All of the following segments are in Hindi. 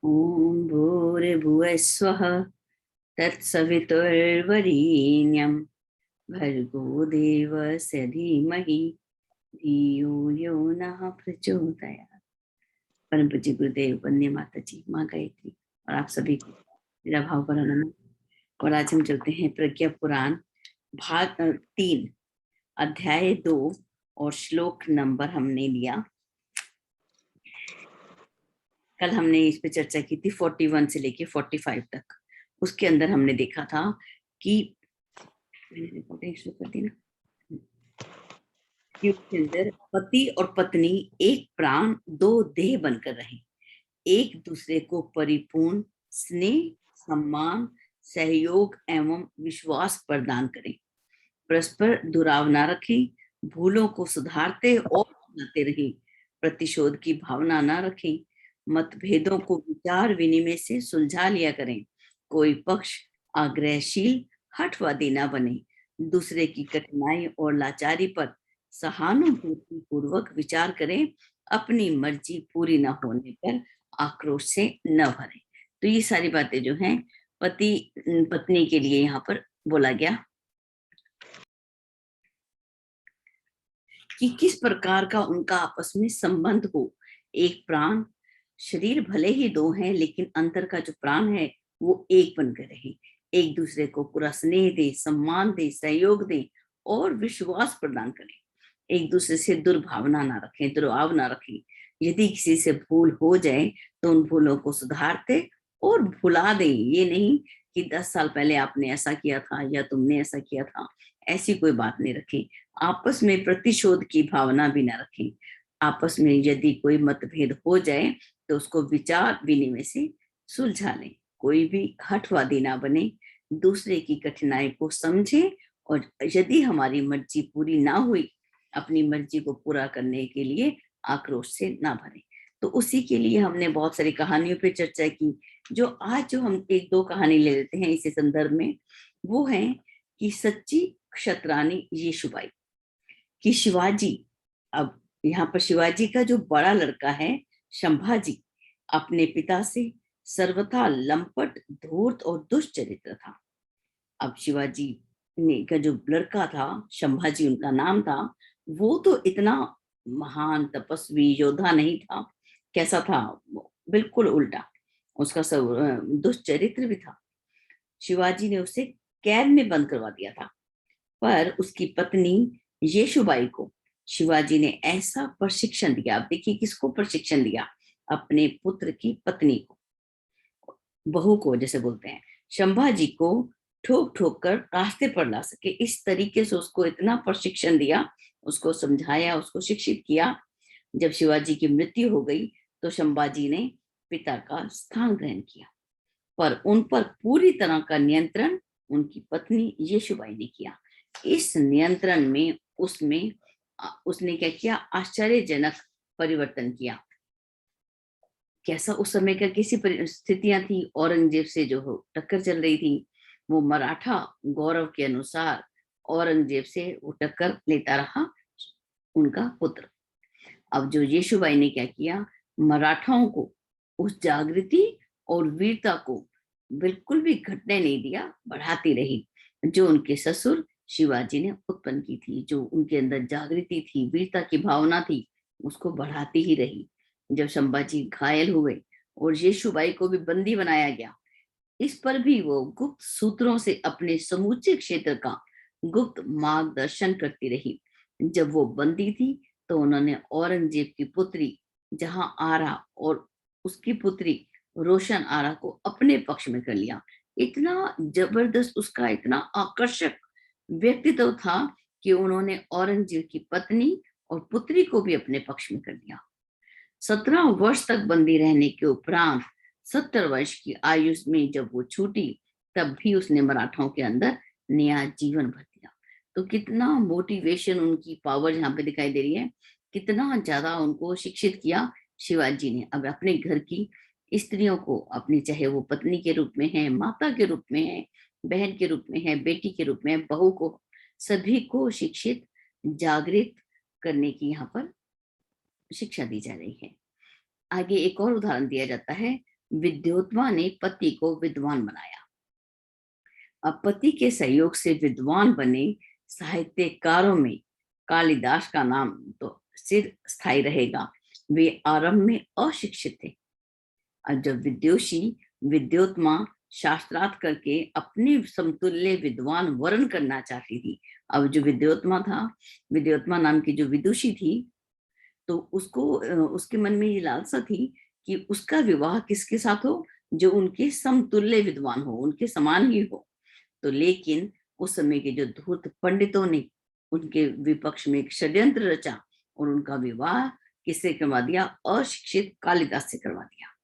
ॐ भूर्भुवः स्वः तत्सवितुर्वरेण्यं भर्गो देवस्य धीमहि धियो यो नः प्रचोदयात्। परम पूज्य गुरुदेव वंदे माता जी, माँ गायत्री और आप सभी को मेरा भाव भरा नमन। और आज हम चलते हैं प्रज्ञा पुराण भाग 3 अध्याय 2 और श्लोक नंबर हमने लिया। कल हमने इस पे चर्चा की थी 41 से लेके 45 तक। उसके अंदर हमने देखा था कि मैंने रिकॉर्डिंग शुरू कर दी ना, कि उसके अंदर पति और पत्नी एक प्राण दो देह बनकर रहे, एक दूसरे को परिपूर्ण स्नेह, सम्मान, सहयोग एवं विश्वास प्रदान करें, परस्पर दुराव न रखें, भूलों को सुधारते और सुधारते रहें, प्रतिशोध की भावना न रखें, मतभेदों को विचार विनिमय से सुलझा लिया करें, कोई पक्ष आग्रहशील हठवादी न बने, दूसरे की कठिनाई और लाचारी पर सहानुभूति पूर्वक विचार करें, अपनी मर्जी पूरी न होने पर आक्रोश से न भरे। तो ये सारी बातें जो हैं पति पत्नी के लिए यहाँ पर बोला गया कि किस प्रकार का उनका आपस में संबंध हो। एक प्राण, शरीर भले ही दो हैं लेकिन अंतर का जो प्राण है वो एक बनकर रहे, एक दूसरे को पूरा स्नेह दे, सम्मान दे, सहयोग दे और विश्वास प्रदान करें, एक दूसरे से दुर्भावना ना रखें, दुराव ना रखें। यदि किसी से भूल हो जाए तो उन भूलों को सुधारते और भुला दें। ये नहीं कि 10 साल पहले आपने ऐसा किया था या तुमने ऐसा किया था, ऐसी कोई बात नहीं रखें। आपस में प्रतिशोध की भावना भी ना रखें। आपस में यदि कोई मतभेद हो जाए तो उसको विचार विनिमय से सुलझा लें। कोई भी हठवादी ना बने, दूसरे की कठिनाई को समझें और यदि हमारी मर्जी पूरी ना हुई, अपनी मर्जी को पूरा करने के लिए आक्रोश से ना भरे। तो उसी के लिए हमने बहुत सारी कहानियों पे चर्चा की। जो हम एक दो कहानी ले लेते हैं इसी संदर्भ में, वो है कि सच्ची क्षत्रानी येशुबाई, कि शिवाजी, अब यहाँ पर शिवाजी का जो बड़ा लड़का है संभाजी, अपने पिता से सर्वथा लंपट, धूर्त और दुष्चरित्र था। अब शिवाजी ने का जो लड़का था संभाजी उनका नाम था, वो तो इतना महान तपस्वी योद्धा नहीं था। कैसा था? बिल्कुल उल्टा, उसका सब दुष्चरित्र भी था। शिवाजी ने उसे कैद में बंद करवा दिया था। पर उसकी पत्नी येशुबाई को शिवाजी ने ऐसा प्रशिक्षण दिया। आप देखिए किसको प्रशिक्षण दिया? अपने पुत्र की पत्नी को, बहू को जैसे बोलते हैं, संभाजी को ठोक ठोक कर रास्ते पर ला सके, इस तरीके से उसको इतना प्रशिक्षण दिया, उसको समझाया, उसको शिक्षित किया। जब शिवाजी की मृत्यु हो गई तो संभाजी ने पिता का स्थान ग्रहण किया, पर उन पर पूरी तरह का नियंत्रण उनकी पत्नी येशुबाई ने किया। इस नियंत्रण में उसने क्या किया? आश्चर्यजनक परिवर्तन किया। कैसा उस समय का कैसी परिस्थितियां थी? औरंगजेब से जो हो टक्कर चल रही थी, वो मराठा गौरव के अनुसार औरंगजेब से वो टक्कर लेता रहा, उनका पुत्र। अब जो येशुबाई ने क्या किया, मराठाओं को उस जागृति और वीरता को बिल्कुल भी घटने नहीं दिया, बढ़ाती रही। जो उनके ससुर शिवाजी ने उत्पन्न की थी, जो उनके अंदर जागृति थी, वीरता की भावना थी, उसको बढ़ाती ही रही। जब संभाजी घायल हुए और येशुबाई को भी बंदी बनाया गया, इस पर भी वो गुप्त सूत्रों से अपने समूचे क्षेत्र का गुप्त मार्गदर्शन करती रही। जब वो बंदी थी तो उन्होंने औरंगजेब की पुत्री जहां आरा और उसकी पुत्री रोशन आरा को अपने पक्ष में कर लिया। इतना जबरदस्त उसका इतना आकर्षक व्यक्तित्व था कि उन्होंने औरंगजेब की पत्नी और पुत्री को भी अपने पक्ष में कर लिया। 17 वर्ष तक बंदी रहने के उपरांत 70 वर्ष की आयु में जब वो छूटी, तब भी उसने मराठाओं के अंदर नया जीवन भर दिया। तो कितना मोटिवेशन, उनकी पावर यहाँ पे दिखाई दे रही है, कितना ज्यादा उनको शिक्षित किया शिवाजी ने। अब अपने घर की स्त्रियों को, अपनी चाहे वो पत्नी के रूप में है, माता के रूप में है, बहन के रूप में है, बेटी के रूप में है, बहू को, सभी को शिक्षित, जागृत करने की यहाँ पर शिक्षा दी जा रही है। आगे एक और उदाहरण दिया जाता है, विद्योत्मा ने पति को विद्वान बनाया। अब पति के सहयोग से विद्वान बने साहित्यकारों में कालिदास का नाम तो सिर स्थायी रहेगा। वे आरंभ में अशिक्षित थे। और जब विद्योषी विद्योत्मा शास्त्रार्थ करके अपने समतुल्य विद्वान वर्ण करना चाहती थी। अब जो विद्योत्मा था, विद्योत्मा नाम की जो विदुषी थी, तो उसको उसके मन में ये लालसा थी कि उसका विवाह किसके साथ हो, जो उनके समतुल्य विद्वान हो, उनके समान ही हो। तो लेकिन उस समय के जो धूर्त पंडितों ने उनके विपक्ष में एक षड्यंत्र रचा और उनका विवाह किससे करवा दिया? अशिक्षित कालिदास से करवा दिया।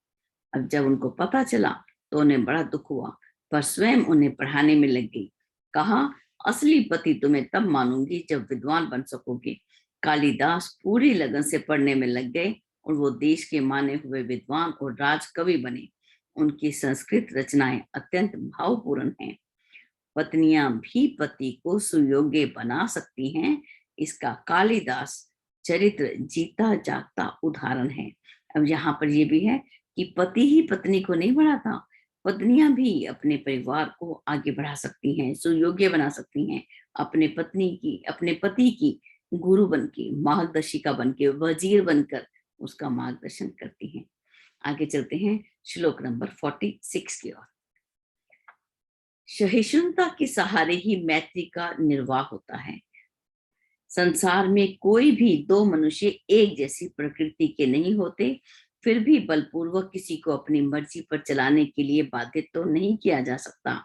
अब जब उनको पता चला तो उन्हें बड़ा दुख हुआ, पर स्वयं उन्हें पढ़ाने में लग गई। कहा, असली पति तुम्हें तब मानूंगी जब विद्वान बन सकोगे। कालिदास पूरी लगन से पढ़ने में लग गए और वो देश के माने हुए विद्वान और राजकवि बने। उनकी संस्कृत रचनाएं अत्यंत भावपूर्ण हैं। पत्नियां भी पति को सुयोग्य बना सकती हैं, इसका कालिदास चरित्र जीता जागता उदाहरण है। अब यहाँ पर ये भी है कि पति ही पत्नी को नहीं बढ़ाता, पत्नियां भी अपने परिवार को आगे बढ़ा सकती हैं, सुयोग्य बना सकती हैं। अपने पति की गुरु बनके, मार्गदर्शिका बनके, वजीर बनकर उसका मार्गदर्शन करती हैं। आगे चलते हैं श्लोक नंबर 46 की ओर। सहिष्णुता के सहारे ही मैत्री का निर्वाह होता है। संसार में कोई भी दो मनुष्य एक जैसी प्रकृति के नहीं होते, फिर भी बलपूर्वक किसी को अपनी मर्जी पर चलाने के लिए बाधित तो नहीं किया जा सकता।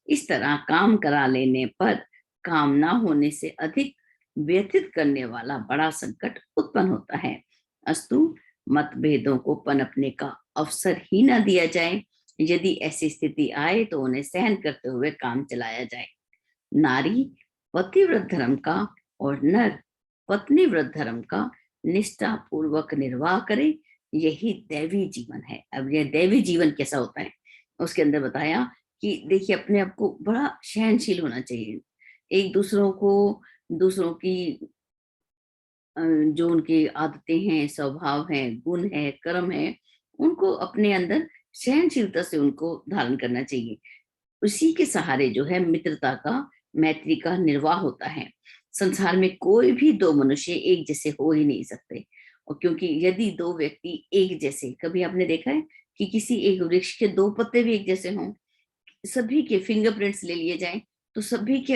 इस तरह काम करा लेने पर काम ना होने से अधिक व्यथित करने वाला बड़ा संकट उत्पन्न होता है। अस्तु, मतभेदों को पनपने का अवसर ही न दिया जाए। यदि ऐसी स्थिति आए तो उन्हें सहन करते हुए काम चलाया जाए। नारी पतिव्रत धर्म का और नर पत्नी व्रत धर्म का निष्ठा पूर्वक निर्वाह करे, यही दैवी जीवन है। अब यह दैवी जीवन कैसा होता है उसके अंदर बताया कि देखिए, अपने आप को बड़ा सहनशील होना चाहिए। एक दूसरों की जो उनकी आदतें हैं, स्वभाव है, गुण है, कर्म है, उनको अपने अंदर सहनशीलता से उनको धारण करना चाहिए। उसी के सहारे जो है मित्रता का, मैत्री का निर्वाह होता है। संसार में कोई भी दो मनुष्य एक जैसे हो ही नहीं सकते। और क्योंकि यदि दो व्यक्ति एक जैसे, कभी आपने देखा है कि किसी एक वृक्ष के दो पत्ते भी एक जैसे हों, सभी के फिंगरप्रिंट्स ले लिए जाएं तो सभी के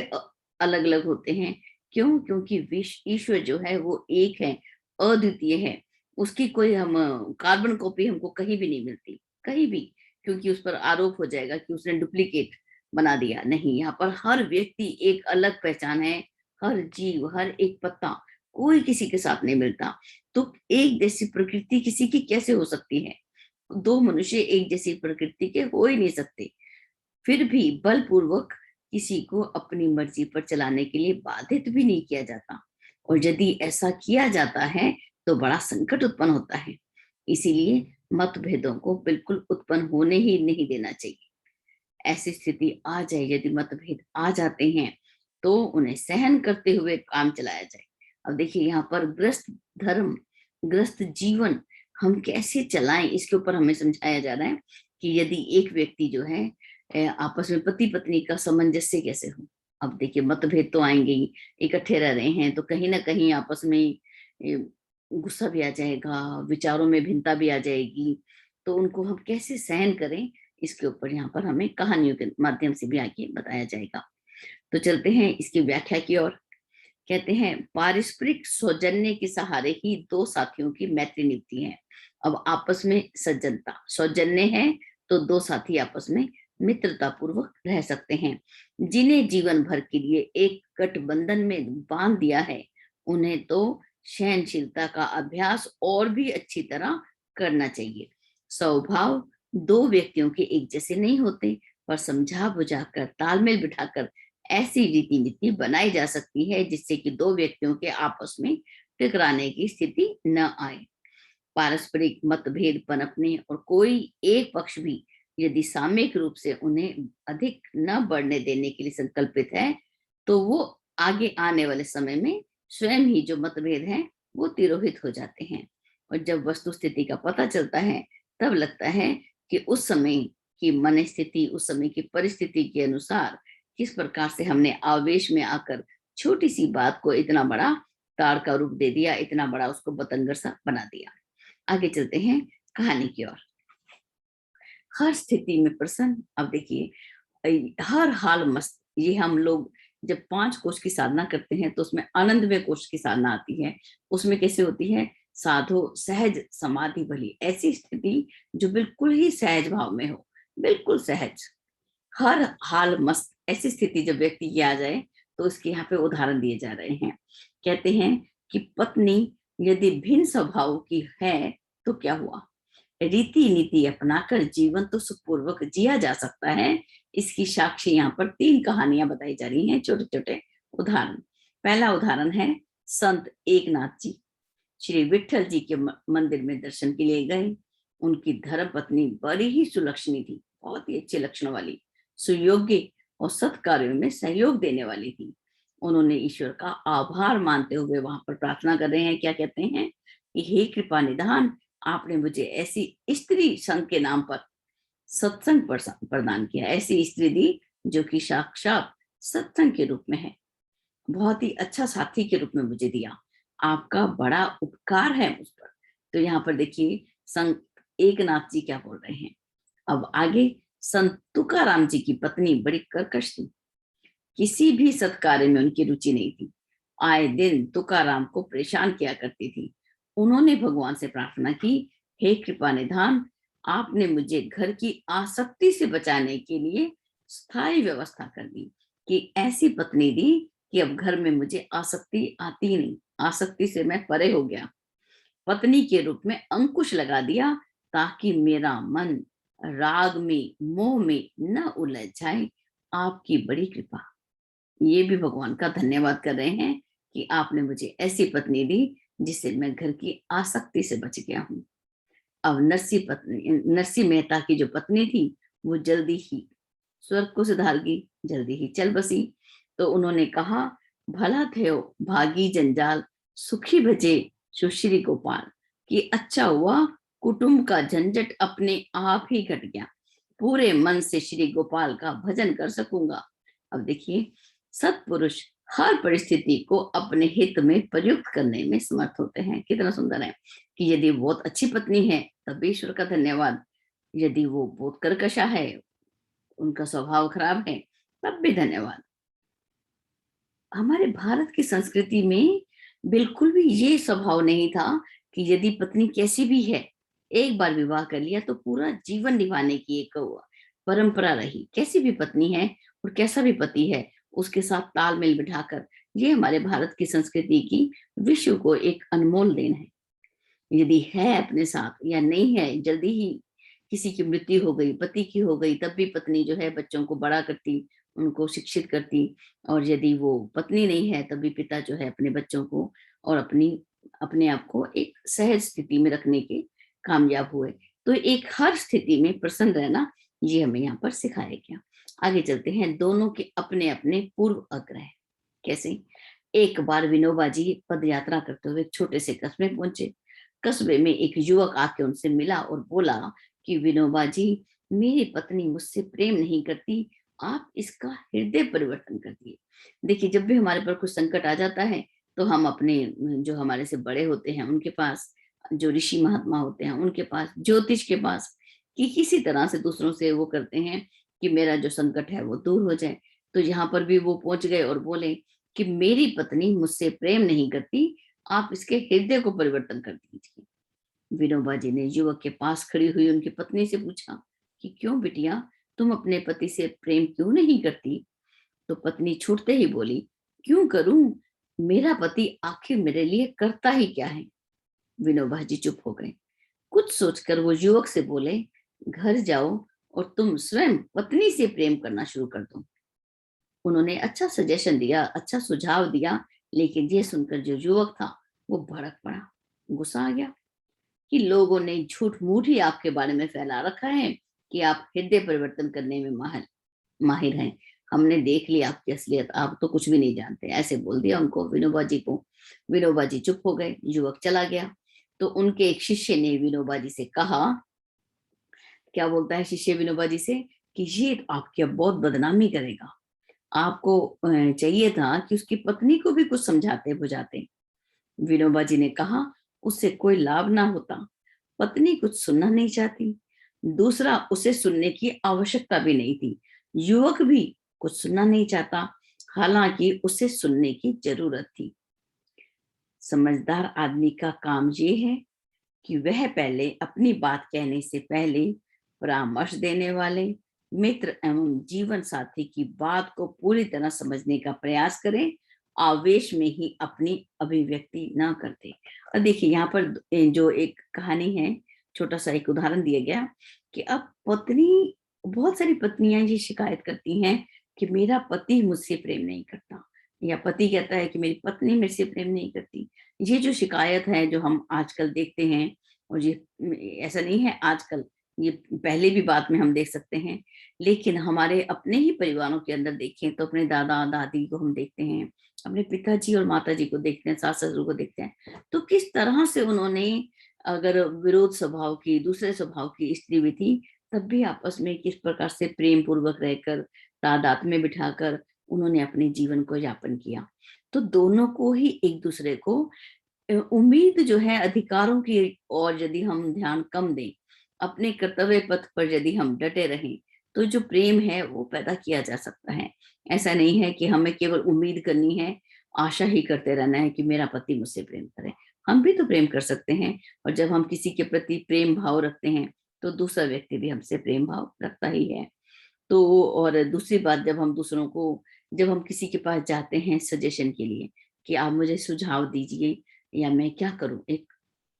अलग अलग होते हैं। क्यों? क्योंकि ईश्वर जो है वो एक है, अद्वितीय है। उसकी कोई हम कार्बन कॉपी हमको कहीं भी नहीं मिलती, कहीं भी, क्योंकि उस पर आरोप हो जाएगा कि उसने डुप्लीकेट बना दिया। नहीं, यहाँ पर हर व्यक्ति एक अलग पहचान है। हर जीव, हर एक पत्ता, कोई किसी के साथ नहीं मिलता। तो एक जैसी प्रकृति किसी की कैसे हो सकती है? दो मनुष्य एक जैसी प्रकृति के हो ही नहीं सकते। फिर भी बलपूर्वक किसी को अपनी मर्जी पर चलाने के लिए बाधित भी नहीं किया जाता। और यदि ऐसा किया जाता है तो बड़ा संकट उत्पन्न होता है। इसीलिए मतभेदों को बिल्कुल उत्पन्न होने ही नहीं देना चाहिए। ऐसी स्थिति आ जाए, यदि मतभेद आ जाते हैं तो उन्हें सहन करते हुए काम चलाया जाए। अब देखिए, यहाँ पर गृहस्थ धर्म, गृहस्थ जीवन हम कैसे चलाएं, इसके ऊपर हमें समझाया जा रहा है कि यदि एक व्यक्ति जो है आपस में पति पत्नी का सामंजस्य कैसे हो। अब देखिए, मतभेद तो आएंगे ही, इकट्ठे रह रहे हैं तो कहीं ना कहीं आपस में गुस्सा भी आ जाएगा, विचारों में भिन्नता भी आ जाएगी। तो उनको हम कैसे सहन करें, इसके ऊपर यहाँ पर हमें कहानियों के माध्यम से भी आगे बताया जाएगा। तो चलते हैं इसकी व्याख्या की ओर। कहते हैं, पारस्परिक सौजन्य के सहारे ही दो साथियों की मैत्री निभती है। अब आपस में सज्जनता, सौजन्य है तो दो साथी आपस में मित्रता पूर्वक रह सकते हैं। जिन्हें जीवन भर के लिए एक गठबंधन में बांध दिया है, उन्हें तो सहनशीलता का अभ्यास और भी अच्छी तरह करना चाहिए। स्वभाव दो व्यक्तियों के एक जैसे नहीं होते, पर समझा बुझाकर, तालमेल बिठाकर ऐसी रीति नीति बनाई जा सकती है जिससे कि दो व्यक्तियों के आपस में टकराने की स्थिति न आए। पारस्परिक मतभेद पनपने और कोई एक पक्ष भी यदि सामयिक रूप से उन्हें अधिक न बढ़ने देने के लिए संकल्पित है, तो वो आगे आने वाले समय में स्वयं ही जो मतभेद हैं वो तिरोहित हो जाते हैं। और जब वस्तु स्थिति का पता चलता है, तब लगता है कि उस समय की मन स्थिति, उस समय की परिस्थिति के अनुसार किस प्रकार से हमने आवेश में आकर छोटी सी बात को इतना बड़ा तार का रूप दे दिया, इतना बड़ा उसको बतंगर सा बना दिया। आगे चलते हैं कहानी की ओर। हर स्थिति में प्रसन्न। अब देखिए, हर हाल मस्त, ये हम लोग जब 5 कोश की साधना करते हैं तो उसमें आनंदमय कोश की साधना आती है। उसमें कैसे होती है? साधो सहज समाधि भली, ऐसी स्थिति जो बिल्कुल ही सहज भाव में हो, बिल्कुल सहज, हर हाल मस्त, ऐसी स्थिति जब व्यक्ति की आ जाए तो इसके यहाँ पे उदाहरण दिए जा रहे हैं। कहते हैं कि पत्नी यदि भिन्न स्वभाव की है तो क्या हुआ, रीति नीति अपनाकर जीवन तो सुखपूर्वक जिया जा सकता है। इसकी साक्षी यहाँ पर 3 कहानियां बताई जा रही हैं, छोटे छोटे उदाहरण। पहला उदाहरण है संत एकनाथ जी, श्री विठल जी के मंदिर में दर्शन के लिए गए। उनकी धर्म पत्नी बड़ी ही सुलक्षणी थी, बहुत ही अच्छे लक्षणों वाली, सुयोग्य और सत् कार्यों में सहयोग देने वाली थी। उन्होंने ईश्वर का आभार मानते हुए वहां पर प्रार्थना कर रहे हैं। क्या कहते हैं कि हे कृपा निधान, आपने मुझे ऐसी स्त्री संघ के नाम पर सत्संग प्रदान किया, ऐसी स्त्री दी जो कि साक्षात सत्संग के रूप में है, बहुत ही अच्छा साथी के रूप में मुझे दिया, आपका बड़ा उपकार है मुझ पर। तो यहाँ पर देखिए संत एकनाथ जी क्या बोल रहे हैं। अब आगे, संत तुकाराम जी की पत्नी बड़ी कर्कश थी, किसी भी सत्कार्य में उनकी रुचि नहीं थी, आए दिन तुकाराम को परेशान किया करती थी। उन्होंने भगवान से प्रार्थना की, हे कृपा निधान, आपने मुझे घर की आसक्ति से बचाने के लिए स्थायी व्यवस्था कर दी, कि ऐसी पत्नी दी कि अब घर में मुझे आसक्ति आती नहीं, आसक्ति से मैं परे हो गया, पत्नी के रूप में अंकुश लगा दिया, ताकि मेरा मन राग में मोह में न उलझ जाए। आपकी बड़ी कृपा। ये भी भगवान का धन्यवाद कर रहे हैं कि आपने मुझे ऐसी पत्नी दी जिससे मैं घर की आसक्ति से बच गया हूँ। अब नरसी मेहता की जो पत्नी थी वो जल्दी ही स्वर्ग को सिधारगी, जल्दी ही चल बसी। तो उन्होंने कहा, भला थियो भागी जंजाल, सुखी भजे सुश्री गोपाल, कि अच्छा हुआ कुटुंब का झंझट अपने आप ही घट गया, पूरे मन से श्री गोपाल का भजन कर सकूंगा। अब देखिए, सत्पुरुष हर परिस्थिति को अपने हित में प्रयुक्त करने में समर्थ होते हैं। कितना सुंदर है कि यदि बहुत अच्छी पत्नी है तब भी ईश्वर का धन्यवाद, यदि वो बहुत कर्कशा है, उनका स्वभाव खराब है, तब भी धन्यवाद। हमारे भारत की संस्कृति में बिल्कुल भी ये स्वभाव नहीं था कि यदि पत्नी कैसी भी है, एक बार विवाह कर लिया तो पूरा जीवन निभाने की एक परंपरा रही। कैसी भी पत्नी है और कैसा भी पति है, उसके साथ तालमेल बिठाकर, ये हमारे भारत की संस्कृति की विश्व को एक अनमोल देन है। यदि है अपने साथ या नहीं है, जल्दी ही किसी की मृत्यु हो गई, पति की हो गई, तब भी पत्नी जो है बच्चों को बड़ा करती, उनको शिक्षित करती। और यदि वो पत्नी नहीं है तब भी पिता जो है अपने बच्चों को और अपने आप को एक सहज स्थिति में रखने के कामयाब हुए। तो एक हर स्थिति में प्रसन्न रहना, ये हमें यहाँ पर सिखाया गया। आगे चलते हैं, दोनों के अपने अपने पूर्व आग्रह। कैसे? एक बार विनोबा जी पद यात्रा करते हुए एक छोटे से कस्बे पहुंचे। कस्बे में एक युवक आके उनसे मिला और बोला कि विनोबा जी, मेरी पत्नी मुझसे प्रेम नहीं करती, आप इसका हृदय परिवर्तन कर दिए। देखिए, जब भी हमारे पर कुछ संकट आ जाता है तो हम अपने जो हमारे से बड़े होते हैं उनके पास, जो ऋषि महात्मा होते हैं उनके पास, ज्योतिष के पास, कि किसी तरह से दूसरों से वो करते हैं कि मेरा जो संकट है वो दूर हो जाए। तो यहाँ पर भी वो पहुंच गए और बोले कि मेरी पत्नी मुझसे प्रेम नहीं करती, आप इसके हृदय को परिवर्तन कर दीजिए। विनोबा जी ने युवक के पास खड़ी हुई उनकी पत्नी से पूछा कि क्यों बिटिया, तुम अपने पति से प्रेम क्यों नहीं करती? तो पत्नी छूटते ही बोली, क्यों करूं, मेरा पति आखिर मेरे लिए करता ही क्या है? विनोबा जी चुप हो गए। कुछ सोचकर वो युवक से बोले, घर जाओ और तुम स्वयं पत्नी से प्रेम करना शुरू कर दो। उन्होंने अच्छा सजेशन दिया, अच्छा सुझाव दिया, लेकिन ये सुनकर जो युवक था वो भड़क पड़ा, गुस्सा आ गया कि लोगों ने झूठ मूठ ही आपके बारे में फैला रखा है कि आप हृदय परिवर्तन करने में माहिर हैं। हमने देख लिया आपकी असलियत, आप तो कुछ भी नहीं जानते, ऐसे बोल दिया उनको, विनोबा जी को। विनोबा जी चुप हो गए, युवक चला गया। तो उनके एक शिष्य ने विनोबा जी से कहा, क्या बोलता है शिष्य विनोबा जी से कि ये तो आपकी अब बहुत बदनामी करेगा, आपको चाहिए था कि उसकी पत्नी को भी कुछ समझाते बुझाते। विनोबा जी ने कहा उससे कोई लाभ ना होता, पत्नी कुछ सुनना नहीं चाहती, दूसरा उसे सुनने की आवश्यकता भी नहीं थी, युवक भी कुछ सुनना नहीं चाहता, हालांकि उसे सुनने की जरूरत थी। समझदार आदमी का काम ये है कि वह पहले अपनी बात कहने से पहले परामर्श देने वाले मित्र एवं जीवन साथी की बात को पूरी तरह समझने का प्रयास करें, आवेश में ही अपनी अभिव्यक्ति न करते। और देखिए यहाँ पर जो एक कहानी है, छोटा सा एक उदाहरण दिया गया कि अब पत्नी, बहुत सारी पत्नियां ये शिकायत करती हैं कि मेरा पति मुझसे प्रेम नहीं करता, या पति कहता है कि मेरी पत्नी मेरे से प्रेम नहीं करती। ये जो शिकायत है जो हम आजकल देखते हैं, और ये ऐसा नहीं है आजकल, ये पहले भी बात में हम देख सकते हैं, लेकिन हमारे अपने ही परिवारों के अंदर देखें तो अपने दादा दादी को हम देखते हैं, अपने पिताजी और माताजी को देखते हैं, सास ससुर को देखते हैं, तो किस तरह से उन्होंने, अगर विरोध स्वभाव की, दूसरे स्वभाव की स्त्री भी थी, तब भी आपस में किस प्रकार से प्रेम पूर्वक रहकर तादाद में बिठाकर उन्होंने अपने जीवन को यापन किया। तो दोनों को ही एक दूसरे को उम्मीद जो है अधिकारों की, और यदि हम ध्यान कम दें, अपने कर्तव्य पथ पर यदि हम डटे रहें, तो जो प्रेम है वो पैदा किया जा सकता है। ऐसा नहीं है कि हमें केवल उम्मीद करनी है, आशा ही करते रहना है कि मेरा पति मुझसे प्रेम करे। हम भी तो प्रेम कर सकते हैं, और जब हम किसी के प्रति प्रेम भाव रखते हैं तो दूसरा व्यक्ति भी हमसे प्रेम भाव रखता ही है। तो और दूसरी बात, जब हम दूसरों को, जब हम किसी के पास जाते हैं सजेशन के लिए कि आप मुझे सुझाव दीजिए या मैं क्या करूं, एक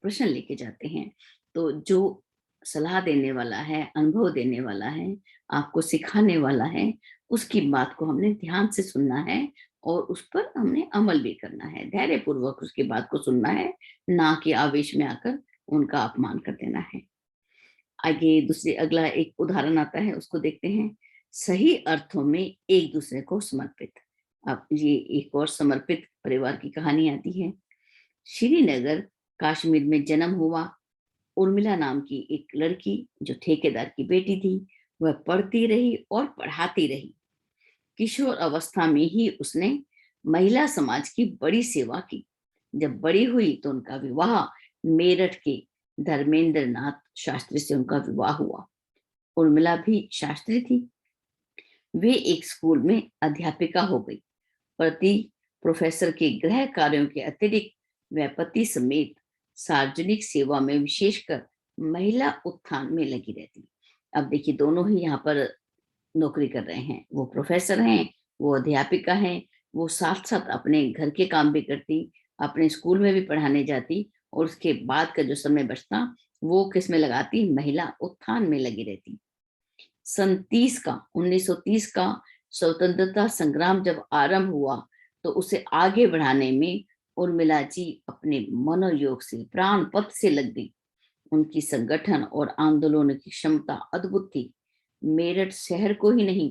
प्रश्न लेके जाते हैं, तो जो सलाह देने वाला है, अनुभव देने वाला है, आपको सिखाने वाला है, उसकी बात को हमने ध्यान से सुनना है और उस पर हमने अमल भी करना है, धैर्य पूर्वक उसकी बात को सुनना है, ना कि आवेश में आकर उनका अपमान कर देना है। आगे दूसरे अगला एक उदाहरण आता है, उसको देखते हैं। सही अर्थों में एक दूसरे को समर्पित। अब ये एक और समर्पित परिवार की कहानी आती है। श्रीनगर कश्मीर में जन्म हुआ उर्मिला नाम की एक लड़की, जो ठेकेदार की बेटी थी। वह पढ़ती रही और पढ़ाती रही। किशोर अवस्था में ही उसने महिला समाज की बड़ी सेवा की। जब बड़ी हुई तो उनका विवाह मेरठ के धर्मेंद्र नाथ शास्त्री से उनका विवाह हुआ। उर्मिला भी शास्त्री थी। वे एक स्कूल में अध्यापिका हो गई। पति प्रोफेसर के गृह कार्यों के अतिरिक्त वह पति समेत सार्वजनिक सेवा में, विशेषकर महिला उत्थान में लगी रहती। अब देखिए, दोनों ही यहाँ पर नौकरी कर रहे हैं, वो प्रोफेसर हैं, वो अध्यापिका हैं, वो साथ साथ अपने घर के काम भी करती, अपने स्कूल में भी पढ़ाने जाती, और उसके बाद का जो समय बचता वो किस में लगाती, महिला उत्थान में लगी रहती। सन 1930 का स्वतंत्रता संग्राम जब आरंभ हुआ तो उसे आगे बढ़ाने में उर्मिला जी अपने मनोयोग से, प्राणपत से लग गई। उनकी संगठन और आंदोलन की क्षमता अद्भुत थी। मेरठ शहर को ही नहीं,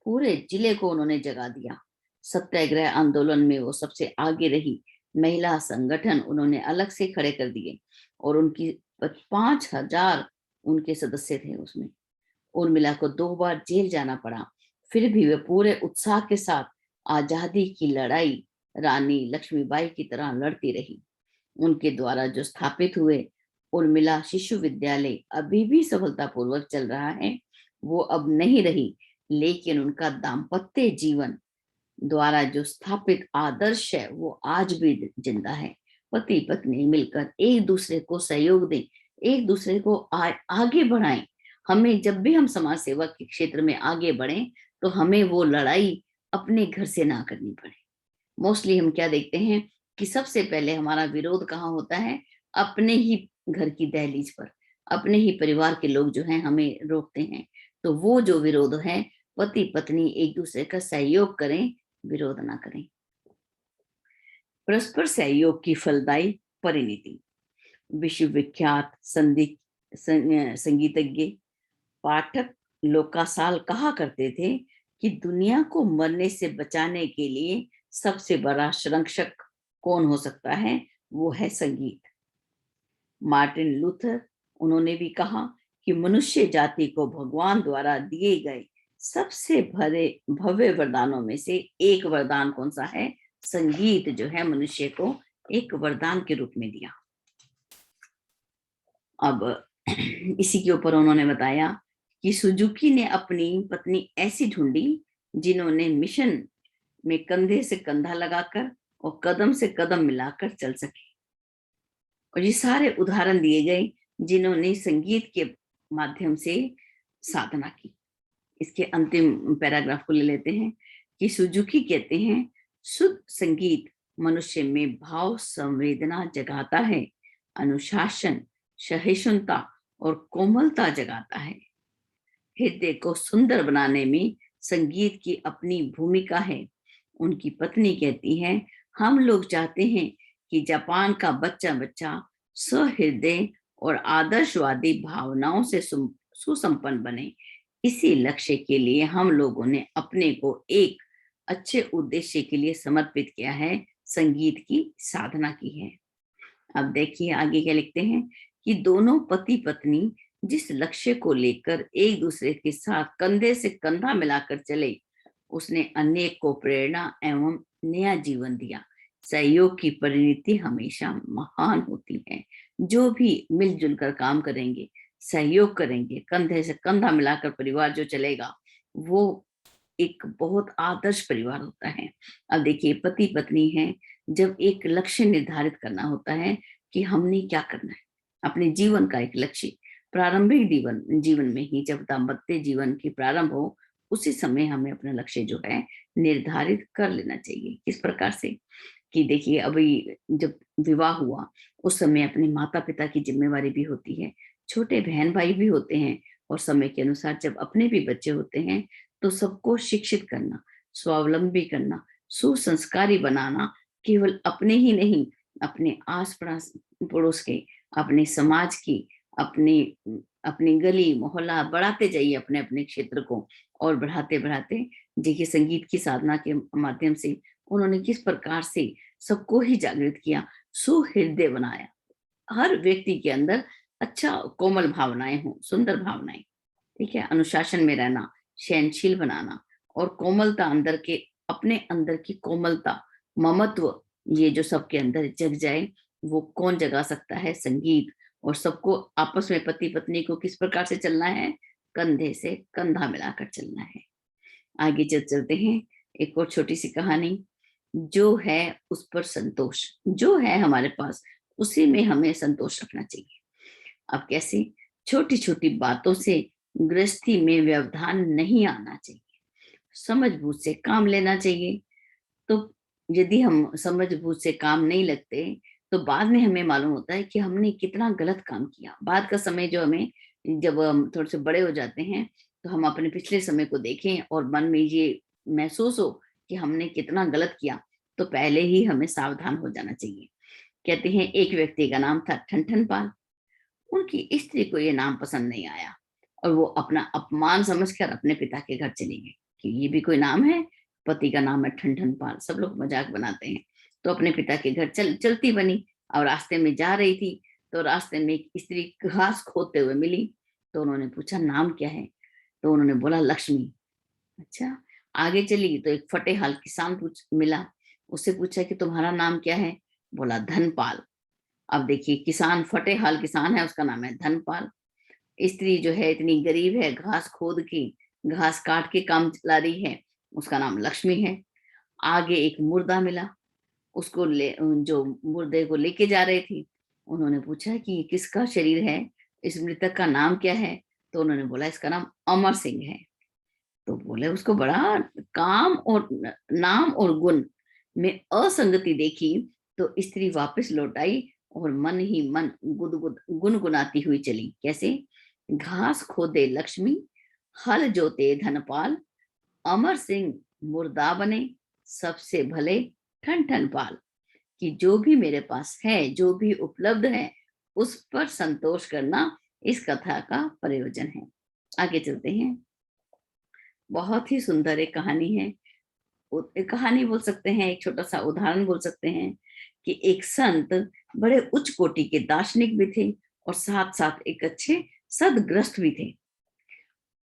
पूरे जिले को उन्होंने जगा दिया। सत्याग्रह आंदोलन में वो सबसे आगे रही। महिला संगठन उन्होंने अलग से खड़े कर दिए, और उनकी 5,000 उनके सदस्य थे उसमें। उर्मिला को 2 बार जेल जाना पड़ा, फिर भी वे पूरे उत्साह के साथ आजादी की लड़ाई रानी लक्ष्मीबाई की तरह लड़ती रही। उनके द्वारा जो स्थापित हुए उर्मिला शिशु विद्यालय अभी भी सफलतापूर्वक चल रहा है। वो अब नहीं रही, लेकिन उनका दाम्पत्य जीवन द्वारा जो स्थापित आदर्श है वो आज भी जिंदा है। पति पत्नी मिलकर एक दूसरे को सहयोग दें, एक दूसरे को आगे बढ़ाएं। हमें जब भी हम समाज सेवा के क्षेत्र में आगे बढ़ें तो हमें वो लड़ाई अपने घर से ना करनी पड़े। मोस्टली हम क्या देखते हैं कि सबसे पहले हमारा विरोध कहाँ होता है, अपने ही घर की दहलीज पर। अपने ही परिवार के लोग जो हैं हमें रोकते हैं। तो वो जो विरोध है, पति पत्नी एक दूसरे का सहयोग करें, विरोध ना करें। परस्पर सहयोग की फलदायी परिणति। विश्वविख्यात संगीतज्ञ पाठक लोकासाल कहा करते थे कि दुनिया को मरने से बचाने के लिए सबसे बड़ा संरक्षक कौन हो सकता है, वो है संगीत। मार्टिन लूथर, उन्होंने भी कहा कि मनुष्य जाति को भगवान द्वारा दिए गए सबसे भव्य वरदानों में से एक वरदान कौन सा है? संगीत जो है मनुष्य को एक वरदान के रूप में दिया। अब इसी के ऊपर उन्होंने बताया कि सुजुकी ने अपनी पत्नी ऐसी ढूंढी जिन्होंने मिशन में कंधे से कंधा लगाकर और कदम से कदम मिलाकर चल सके। और ये सारे उदाहरण दिए गए जिन्होंने संगीत के माध्यम से साधना की। इसके अंतिम पैराग्राफ को ले लेते हैं कि सुजुकी कहते हैं, शुद्ध संगीत मनुष्य में भाव संवेदना जगाता है, अनुशासन, सहिष्णुता और कोमलता जगाता है। हृदय को सुंदर बनाने में संगीत की अपनी भूमिका है। उनकी पत्नी कहती है, हम लोग चाहते हैं कि जापान का बच्चा बच्चा सहृदय और आदर्शवादी भावनाओं से सुसंपन्न बने। इसी लक्ष्य के लिए हम लोगों ने अपने को एक अच्छे उद्देश्य के लिए समर्पित किया है, संगीत की साधना की है। अब देखिए आगे क्या लिखते हैं कि दोनों पति पत्नी जिस लक्ष्य को लेकर एक दूसरे के साथ कंधे से कंधा मिलाकर चले, उसने अनेक को प्रेरणा एवं नया जीवन दिया। सहयोग की परिणति हमेशा महान होती है। जो भी मिलजुल कर काम करेंगे, सहयोग करेंगे, कंधे से कंधा मिलाकर परिवार जो चलेगा, वो एक बहुत आदर्श परिवार होता है। अब देखिए पति पत्नी है, जब एक लक्ष्य निर्धारित करना होता है कि हमने क्या करना है, अपने जीवन का एक लक्ष्य प्रारंभिक जीवन में ही, जब दाम्पत्य जीवन की प्रारंभ हो, उसी समय हमें अपना लक्ष्य जो है निर्धारित कर लेना चाहिए। किस प्रकार से कि देखिए अभी जब विवाह हुआ उस समय अपने माता पिता की जिम्मेवारी भी होती है, छोटे बहन भाई भी होते हैं, और समय के अनुसार जब अपने भी बच्चे होते हैं तो सबको शिक्षित करना, स्वावलंबी करना, सुसंस्कारी बनाना, केवल अपने ही नहीं, अपने आस पड़ोस के, अपने समाज की, अपनी अपनी गली मोहल्ला बढ़ाते जाइए अपने अपने क्षेत्र को, और बढ़ाते बढ़ाते देखिए संगीत की साधना के माध्यम से उन्होंने किस प्रकार से सबको ही जागृत किया, सुहृदय बनाया। हर व्यक्ति के अंदर अच्छा कोमल भावनाएं हो, सुंदर भावनाएं, ठीक है, अनुशासन में रहना, सहनशील बनाना और कोमलता, अंदर के अपने अंदर की कोमलता, ममत्व, ये जो सबके अंदर जग जाए, वो कौन जगा सकता है? संगीत। और सबको आपस में पति पत्नी को किस प्रकार से चलना है? कंधे से कंधा मिलाकर चलना है। आगे चलते हैं, एक और छोटी सी कहानी। जो है उस पर संतोष, जो है हमारे पास उसी में हमें संतोष रखना चाहिए। अब कैसे? छोटी छोटी बातों से गृहस्थी में व्यवधान नहीं आना चाहिए, समझ बूझ से काम लेना चाहिए। तो यदि हम समझ बूझ से काम नहीं लगते तो बाद में हमें मालूम होता है कि हमने कितना गलत काम किया। बाद का समय जो हमें, जब हम थोड़े से बड़े हो जाते हैं तो हम अपने पिछले समय को देखें और मन में ये महसूस हो कि हमने कितना गलत किया, तो पहले ही हमें सावधान हो जाना चाहिए। कहते हैं एक व्यक्ति का नाम था ठनठन पाल। उनकी स्त्री को ये नाम पसंद नहीं आया और वो अपना अपमान समझकर अपने पिता के घर चली गई कि ये भी कोई नाम है, पति का नाम है ठनठन पाल, सब लोग मजाक बनाते हैं। तो अपने पिता के घर चलती बनी और रास्ते में जा रही थी, तो रास्ते में एक स्त्री घास खोदते हुए मिली। तो उन्होंने पूछा नाम क्या है? तो उन्होंने बोला लक्ष्मी। अच्छा, आगे चली तो एक फटेहाल किसान मिला। उससे पूछा कि तुम्हारा नाम क्या है? बोला धनपाल। अब देखिए किसान, फटेहाल किसान है, उसका नाम है धनपाल। स्त्री जो है इतनी गरीब है, घास खोद के घास काट के काम चला रही है, उसका नाम लक्ष्मी है। आगे एक मुर्दा मिला, उसको जो मुर्दे को लेके जा रहे थे, उन्होंने पूछा कि ये किसका शरीर है, इस मृतक का नाम क्या है? तो उन्होंने बोला इसका नाम अमर सिंह है। तो बोले उसको बड़ा काम और नाम और गुण में असंगति देखी, तो स्त्री वापस लौट आई और मन ही मन गुदगुद गुनगुनाती हुई चली। कैसे? घास खोदे लक्ष्मी, हल जोते धनपाल, अमर सिंह मुर्दा बने, सबसे भले ठन ठन पाल। कि जो भी मेरे पास है, जो भी उपलब्ध है, उस पर संतोष करना इस कथा का प्रयोजन है। आगे चलते हैं। बहुत ही सुंदर एक कहानी है। एक कहानी बोल सकते हैं, एक छोटा सा उदाहरण बोल सकते हैं कि एक संत बड़े उच्च कोटि के दार्शनिक भी थे और साथ साथ एक अच्छे सदग्रस्त भी थे।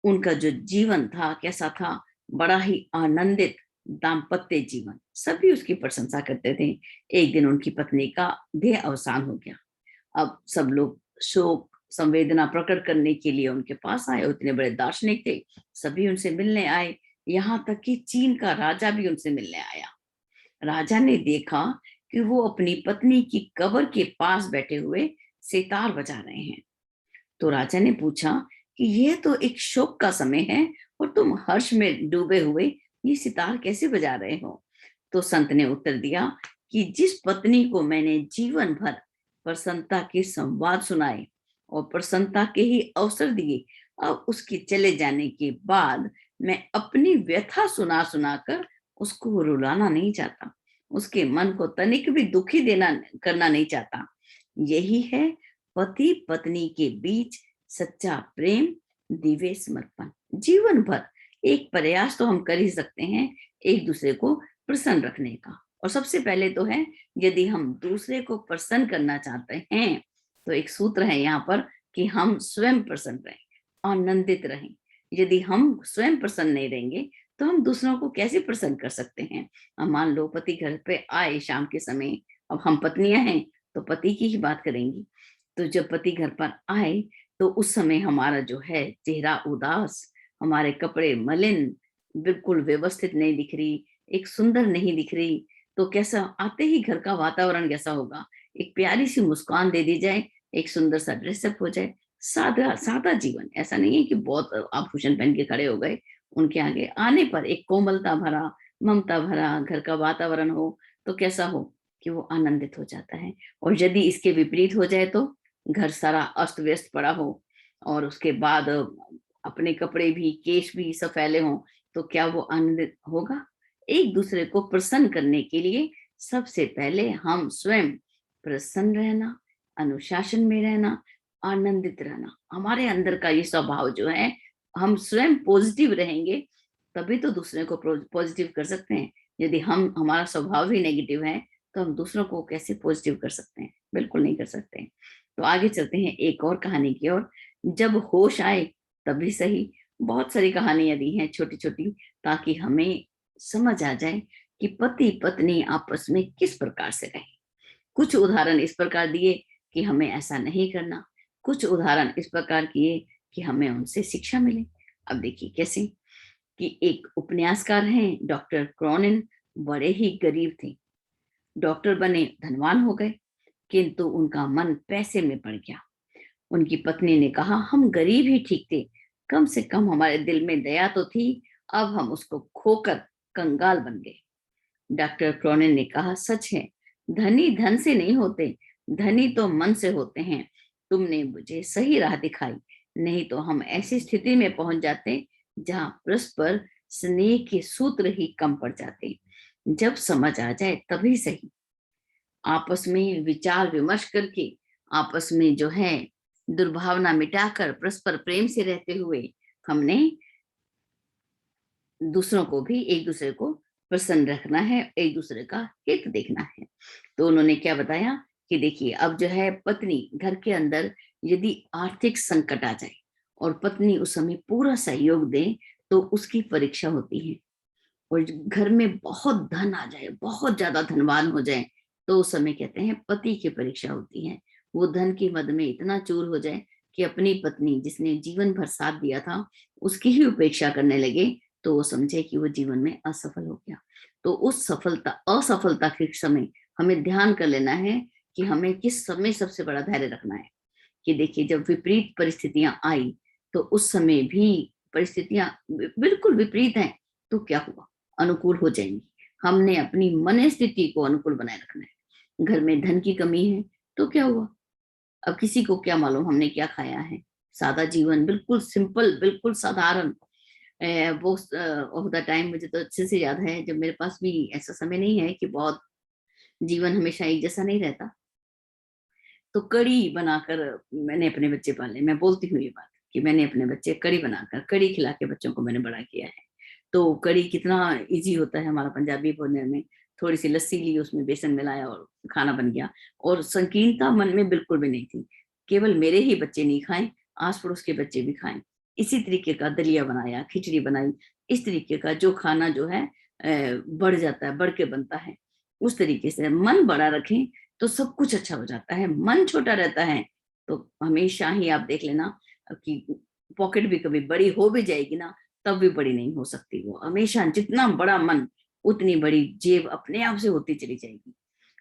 उनका जो जीवन था कैसा था, बड़ा ही आनंदित दाम्पत्य जीवन, सभी उसकी प्रशंसा करते थे। एक दिन उनकी पत्नी का देह अवसान हो गया। अब सब लोग शोक संवेदना प्रकट करने के लिए उनके पास आए। उतने बड़े दार्शनिक थे, सभी उनसे मिलने आए। यहाँ तक कि चीन का राजा भी उनसे मिलने आया। राजा ने देखा कि वो अपनी पत्नी की कब्र के पास बैठे हुए सितार बजा रहे हैं। तो राजा ने पूछा कि यह तो एक शोक का समय है और तुम हर्ष में डूबे हुए ये सितार कैसे बजा रहे हो? तो संत ने उत्तर दिया कि जिस पत्नी को मैंने जीवन भर प्रसन्नता के संवाद सुनाए और प्रसन्नता के ही अवसर दिए, अब उसके चले जाने के बाद मैं अपनी व्यथा सुना सुना कर उसको रुलाना नहीं चाहता, उसके मन को तनिक भी दुखी देना करना नहीं चाहता। यही है पति पत्नी के बीच सच्चा प्रेम, दिव्य समर्पण। जीवन भर एक प्रयास तो हम कर ही सकते हैं एक दूसरे को प्रसन्न रखने का। और सबसे पहले तो है, यदि हम दूसरे को प्रसन्न करना चाहते हैं तो एक सूत्र है यहाँ पर कि हम स्वयं प्रसन्न रहें, आनंदित रहें। यदि हम स्वयं प्रसन्न नहीं रहेंगे तो हम दूसरों को कैसे प्रसन्न कर सकते हैं? अब मान लो पति घर पे आए शाम के समय, अब हम पत्नियां हैं तो पति की ही बात करेंगी। तो जब पति घर पर आए तो उस समय हमारा जो है चेहरा उदास, हमारे कपड़े मलिन, बिल्कुल व्यवस्थित नहीं दिख रही, एक सुंदर नहीं दिख रही, तो कैसा आते ही घर का वातावरण कैसा होगा? एक प्यारी सी मुस्कान दे दी जाए, एक सुंदर सा ड्रेसअप हो जाए, सादा सादा जीवन। ऐसा नहीं है कि बहुत आभूषण पहन के खड़े हो गए। उनके आगे आने पर एक कोमलता भरा, ममता भरा घर का वातावरण हो तो कैसा हो कि वो आनंदित हो जाता है। और यदि इसके विपरीत हो जाए तो घर सारा अस्त व्यस्त पड़ा हो और उसके बाद अपने कपड़े भी केश भी सब फैले हों, तो क्या वो आनंदित होगा? एक दूसरे को प्रसन्न करने के लिए सबसे पहले हम स्वयं प्रसन्न रहना, अनुशासन में रहना, आनंदित रहना। हमारे अंदर का ये स्वभाव जो है, हम स्वयं पॉजिटिव रहेंगे तभी तो दूसरे को पॉजिटिव कर सकते हैं। यदि हम हमारा स्वभाव ही नेगेटिव है तो हम दूसरों को कैसे पॉजिटिव कर सकते हैं? बिल्कुल नहीं कर सकते। तो आगे चलते हैं एक और कहानी की ओर। जब होश आए तभी सही। बहुत सारी कहानियां दी हैं छोटी छोटी, ताकि हमें समझ आ जाए कि पति पत्नी आपस में किस प्रकार से रहे। कुछ उदाहरण इस प्रकार दिए कि हमें ऐसा नहीं करना, कुछ उदाहरण इस प्रकार किए कि हमें उनसे शिक्षा मिले। अब देखिए कैसे कि एक उपन्यासकार हैं डॉक्टर क्रॉनिन, बड़े ही गरीब थे। डॉक्टर बने, धनवान हो गए, किंतु उनका मन पैसे में पड़ गया। उनकी पत्नी ने कहा, हम गरीब ही ठीक थे, कम से कम हमारे दिल में दया तो थी, अब हम उसको खोकर कंगाल बन गए। डॉक्टर क्रॉनिन ने कहा, सच है, धनी धन से नहीं होते, धनी तो मन से होते हैं। तुमने मुझे सही राह दिखाई, नहीं तो हम ऐसी स्थिति में पहुंच जाते जहां परस्पर स्नेह के सूत्र ही कम पड़ जाते। जब समझ आ जाए तभी सही। आपस में विचार विमर्श करके, आपस में जो है दुर्भावना मिटाकर परस्पर प्रेम से रहते हुए हमने दूसरों को भी, एक दूसरे को प्रसन्न रखना है, एक दूसरे का हित देखना है। तो उन्होंने क्या बताया कि देखिए, अब जो है पत्नी घर के अंदर यदि आर्थिक संकट आ जाए और पत्नी उस समय पूरा सहयोग दे तो उसकी परीक्षा होती है। और घर में बहुत धन आ जाए, बहुत ज्यादा धनवान हो जाए, तो उस समय कहते हैं पति की परीक्षा होती है। वो धन की मद में इतना चूर हो जाए कि अपनी पत्नी जिसने जीवन भर साथ दिया था उसकी ही उपेक्षा करने लगे, तो वो समझे कि वो जीवन में असफल हो गया। तो उस सफलता असफलता के समय हमें ध्यान कर लेना है कि हमें किस समय सबसे बड़ा धैर्य रखना है। कि देखिए, जब विपरीत परिस्थितियां आई तो उस समय भी परिस्थितियां बिल्कुल विपरीत हैं, तो क्या हुआ? अनुकूल हो जाएंगी। हमने अपनी मन स्थिति को अनुकूल बनाए रखना है। घर में धन की कमी है तो क्या हुआ? अब किसी को क्या मालूम हमने क्या खाया है? सादा जीवन, बिल्कुल सिंपल, बिल्कुल साधारण। वो ऑफ द टाइम मुझे तो अच्छे से याद है, जब मेरे पास भी ऐसा समय नहीं है कि बहुत जीवन हमेशा एक जैसा नहीं रहता, तो कड़ी बनाकर मैंने अपने बच्चे पाले। मैं बोलती हूँ ये बात कि मैंने अपने बच्चे कड़ी बनाकर, कड़ी खिला के बच्चों को मैंने बड़ा किया है। तो कड़ी कितना इजी होता है हमारा पंजाबी भोजन में। थोड़ी सी लस्सी ली, उसमें बेसन मिलाया और खाना बन गया। और संकीर्णता मन में बिल्कुल भी नहीं थी। केवल मेरे ही बच्चे नहीं खाएं, आस पड़ोस के बच्चे भी खाएं। इसी तरीके का दलिया बनाया, खिचड़ी बनाई, इस तरीके का जो खाना जो है बढ़ जाता है, बढ़ के बनता है। उस तरीके से मन बड़ा रखें तो सब कुछ अच्छा हो जाता है। मन छोटा रहता है तो हमेशा ही आप देख लेना कि पॉकेट भी कभी बड़ी हो भी जाएगी ना, तब भी बड़ी नहीं हो सकती। वो हमेशा जितना बड़ा मन उतनी बड़ी जेब अपने आप से होती चली जाएगी।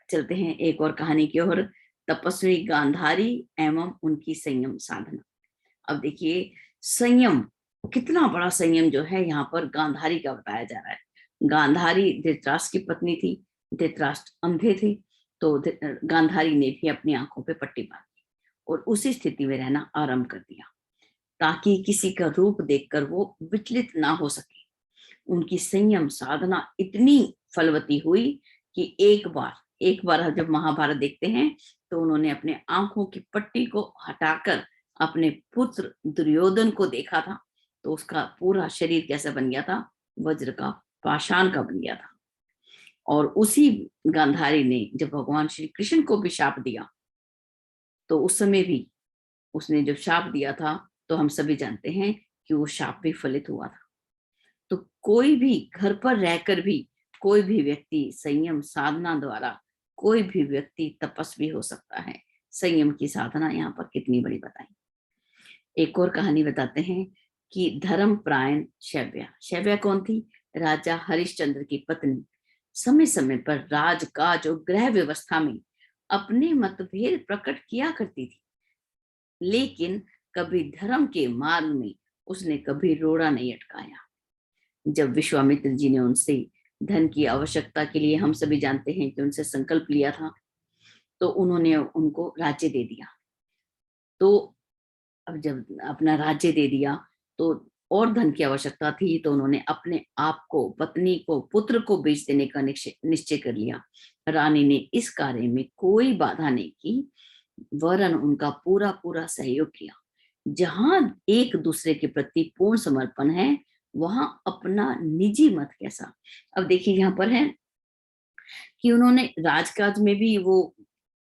चलते हैं एक और कहानी की ओर, तपस्वी गांधारी एवं उनकी संयम साधना। अब देखिए संयम, कितना बड़ा संयम जो है यहाँ पर गांधारी का बताया जा रहा है। गांधारी धृतराष्ट्र की पत्नी थी, धृतराष्ट्र अंधे थे, तो गांधारी ने भी अपनी आंखों पे पट्टी बांधी और उसी स्थिति में रहना आरंभ कर दिया ताकि किसी का रूप देखकर वो विचलित ना हो सके। उनकी संयम साधना इतनी फलवती हुई कि एक बार जब महाभारत देखते हैं तो उन्होंने अपने आंखों की पट्टी को हटाकर अपने पुत्र दुर्योधन को देखा था, तो उसका पूरा शरीर कैसा बन गया था, वज्र का, पाषाण का बन गया था। और उसी गांधारी ने जब भगवान श्री कृष्ण को भी शाप दिया, तो उस समय भी उसने जब शाप दिया था तो हम सभी जानते हैं कि वो शाप भी फलित हुआ था। तो कोई भी घर पर रहकर भी कोई भी व्यक्ति संयम साधना द्वारा कोई भी व्यक्ति तपस्वी हो सकता है। संयम की साधना यहाँ पर कितनी बड़ी बताई। एक और कहानी बताते हैं कि धर्मप्रायण शैव्या। शैव्या कौन थी? राजा हरिश्चंद्र की पत्नी। समय समय पर राजकाज और गृह व्यवस्था में अपने मतभेद प्रकट किया करती थी, लेकिन कभी धर्म के मार्ग में उसने कभी रोड़ा नहीं अटकाया। जब विश्वामित्र जी ने उनसे धन की आवश्यकता के लिए, हम सभी जानते हैं कि उनसे संकल्प लिया था, तो उन्होंने उनको राज्य दे दिया। तो अब जब अपना राज्य दे दिया तो और धन की आवश्यकता थी, तो उन्होंने अपने आप को, पत्नी को, पुत्र को बेच देने का निश्चय कर लिया। रानी ने इस कार्य में कोई बाधा नहीं की, वरन उनका पूरा पूरा सहयोग किया। जहां एक दूसरे के प्रति पूर्ण समर्पण है, वहां अपना निजी मत कैसा। अब देखिए यहाँ पर है कि उन्होंने राजकाज में भी वो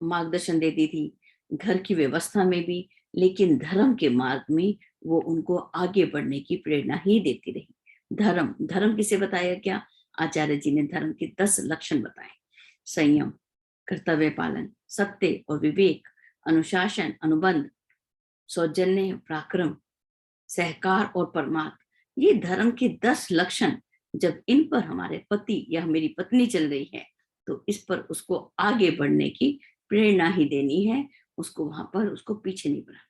मार्गदर्शन देती थी, घर की व्यवस्था में भी, लेकिन धर्म के मार्ग में वो उनको आगे बढ़ने की प्रेरणा ही देती रही। धर्म, धर्म किसे बताया क्या? आचार्य जी ने धर्म के 10 लक्षण बताए। संयम, कर्तव्य पालन, सत्य और विवेक, अनुशासन, अनुबंध, सौजन्य, पराक्रम, सहकार और परमार्थ। ये धर्म के 10 लक्षण, जब इन पर हमारे पति या मेरी पत्नी चल रही है तो इस पर उसको आगे बढ़ने की प्रेरणा ही देनी है, उसको वहां पर उसको पीछे नहीं बढ़ाना।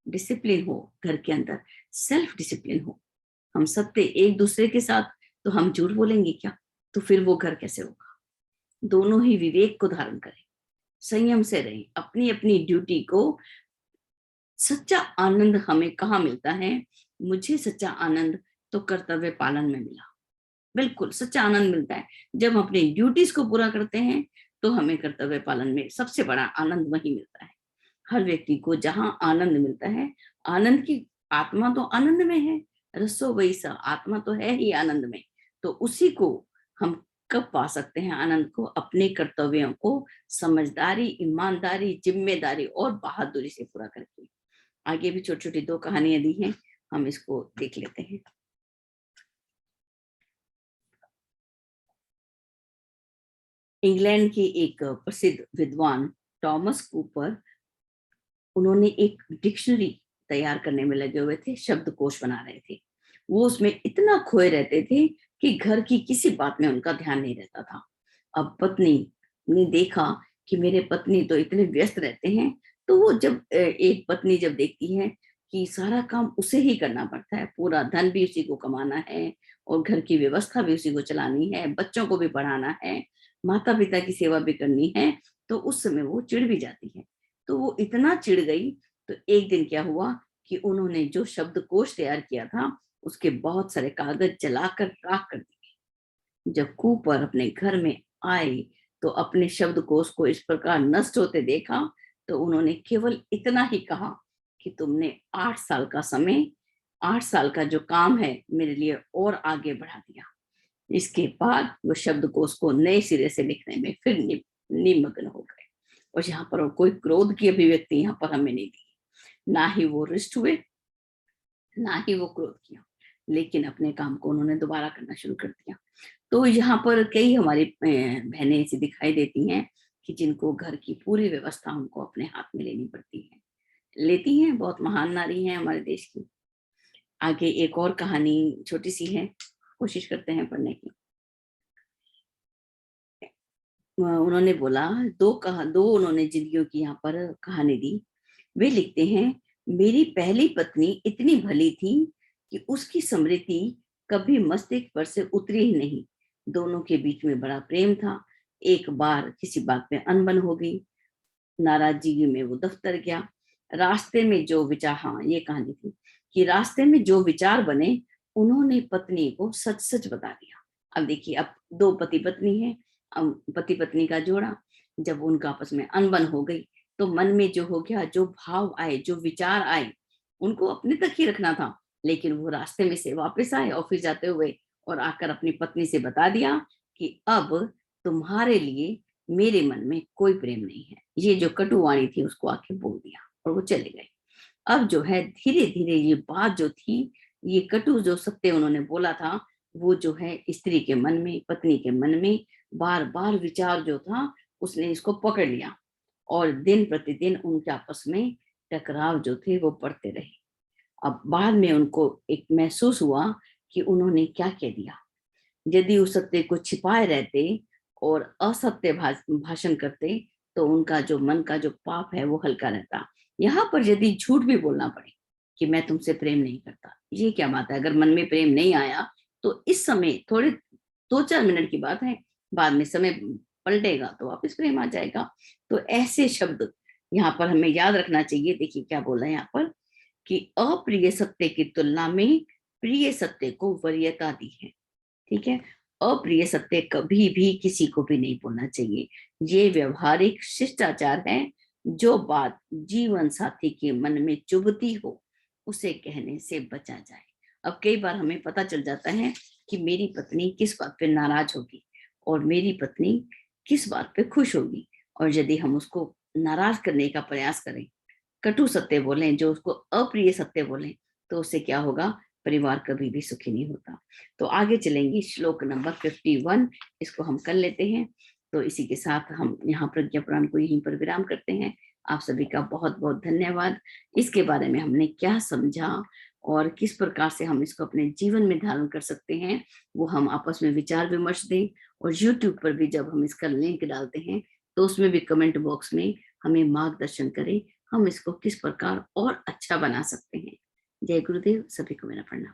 डिसिप्लिन हो घर के अंदर, सेल्फ डिसिप्लिन हो। हम सत्य एक दूसरे के साथ, तो हम झूठ बोलेंगे क्या? तो फिर वो घर कैसे होगा? दोनों ही विवेक को धारण करें, संयम से रहें, अपनी अपनी ड्यूटी को। सच्चा आनंद हमें कहाँ मिलता है? मुझे सच्चा आनंद तो कर्तव्य पालन में मिला। बिल्कुल सच्चा आनंद मिलता है जब हम अपनी ड्यूटीज को पूरा करते हैं, तो हमें कर्तव्य पालन में सबसे बड़ा आनंद वही मिलता है। हर व्यक्ति को जहां आनंद मिलता है, आनंद की, आत्मा तो आनंद में है, रसो वैसा, आत्मा तो है ही आनंद में। तो उसी को हम कब पा सकते हैं? आनंद को अपने कर्तव्यों को समझदारी, ईमानदारी, जिम्मेदारी और बहादुरी से पूरा करके। आगे भी छोटी छोटी 2 कहानियां दी हैं, हम इसको देख लेते हैं। इंग्लैंड के एक प्रसिद्ध विद्वान टॉमस कूपर, उन्होंने एक डिक्शनरी तैयार करने में लगे हुए थे, शब्दकोश बना रहे थे। वो उसमें इतना खोए रहते थे कि घर की किसी बात में उनका ध्यान नहीं रहता था। अब पत्नी ने देखा कि मेरे पत्नी तो इतने व्यस्त रहते हैं, तो वो जब एक पत्नी जब देखती है कि सारा काम उसे ही करना पड़ता है, पूरा धन भी उसी को कमाना है और घर की व्यवस्था भी उसी को चलानी है, बच्चों को भी पढ़ाना है, माता पिता की सेवा भी करनी है, तो उस समय वो चिढ़ भी जाती है। तो वो इतना चिढ़ गई, तो एक दिन क्या हुआ कि उन्होंने जो शब्दकोश तैयार किया था उसके बहुत सारे कागज जलाकर राख कर दिए। जब कूपर अपने घर में आए तो अपने शब्दकोश को इस प्रकार नष्ट होते देखा, तो उन्होंने केवल इतना ही कहा कि तुमने 8 साल का समय, 8 साल का जो काम है मेरे लिए और आगे बढ़ा दिया। इसके बाद वो शब्दकोश को नए सिरे से लिखने में फिर निमग्न हो गए। और यहाँ पर कोई क्रोध की अभिव्यक्ति यहाँ पर हमें नहीं दी। ना ही वो रुष्ट हुए, ना ही वो क्रोध किया, लेकिन अपने काम को उन्होंने दोबारा करना शुरू कर दिया। तो यहाँ पर कई हमारी बहनें ऐसी दिखाई देती हैं कि जिनको घर की पूरी व्यवस्था उनको अपने हाथ में लेनी पड़ती है, लेती हैं, बहुत महान नारी हैं हमारे देश की। आगे एक और कहानी छोटी सी है, कोशिश करते हैं पढ़ने की। उन्होंने बोला, दो उन्होंने जिंदगियों की यहाँ पर कहानी दी। वे लिखते हैं, मेरी पहली पत्नी इतनी भली थी कि उसकी स्मृति कभी मस्तिष्क पर से उतरी ही नहीं। दोनों के बीच में बड़ा प्रेम था। एक बार किसी बात पे अनबन हो गई, नाराजगी में वो दफ्तर गया। रास्ते में जो विचार, हाँ ये कहानी थी कि रास्ते में जो विचार बने उन्होंने पत्नी को सच सच बता दिया। अब देखिए, अब दो पति पत्नी है, पति पत्नी का जोड़ा, जब उनका आपस में अनबन हो गई तो मन में जो हो गया, जो भाव आए, जो विचार आए, उनको अपने तक ही रखना था, लेकिन वो रास्ते में से वापस आए ऑफिस जाते हुए और आकर अपनी पत्नी से बता दिया कि अब तुम्हारे लिए मेरे मन में कोई प्रेम नहीं है। ये जो कटुवाणी थी उसको आके बोल दिया और वो चले गए। अब जो है धीरे धीरे ये बात जो थी, ये कटु जो सत्य उन्होंने बोला था, वो जो है स्त्री के मन में, पत्नी के मन में बार बार विचार जो था, उसने इसको पकड़ लिया और दिन प्रतिदिन उनके आपस में टकराव जो थे वो बढ़ते रहे। अब बाद में उनको एक महसूस हुआ कि उन्होंने क्या कह दिया। यदि उस सत्य को छिपाए रहते और असत्य भाषण करते तो उनका जो मन का जो पाप है वो हल्का रहता। यहाँ पर यदि झूठ भी बोलना पड़े कि मैं तुमसे प्रेम नहीं करता, ये क्या बात है? अगर मन में प्रेम नहीं आया तो इस समय थोड़े 2-4 मिनट की बात है, बाद में समय पलटेगा तो वापस प्रेम आ जाएगा। तो ऐसे शब्द यहाँ पर हमें याद रखना चाहिए। देखिए क्या बोल रहे हैं यहाँ पर कि अप्रिय सत्य की तुलना में प्रिय सत्य को वरीयता दी है। ठीक है, अप्रिय सत्य कभी भी किसी को भी नहीं बोलना चाहिए। ये व्यवहारिक शिष्टाचार है। जो बात जीवन साथी के मन में चुभती हो उसे कहने से बचा जाए। अब कई बार हमें पता चल जाता है कि मेरी पत्नी किस बात पे नाराज होगी और मेरी पत्नी किस बात पे खुश होगी, और यदि हम उसको नाराज करने का प्रयास करें, कटु सत्य बोलें, जो उसको अप्रिय सत्य बोलें, तो उससे क्या होगा? परिवार कभी भी सुखी नहीं होता। तो आगे चलेंगे, श्लोक नंबर 51, इसको हम कर लेते हैं। तो इसी के साथ हम यहाँ प्रज्ञा पुराण को यहीं पर विराम करते हैं। आप सभी का बहुत बहुत धन्यवाद। इसके बारे में हमने क्या समझा और किस प्रकार से हम इसको अपने जीवन में धारण कर सकते हैं, वो हम आपस में विचार विमर्श दें। और YouTube पर भी जब हम इसका लिंक डालते हैं तो उसमें भी कमेंट बॉक्स में हमें मार्गदर्शन करें, हम इसको किस प्रकार और अच्छा बना सकते हैं। जय गुरुदेव, सभी को मेरा प्रणाम।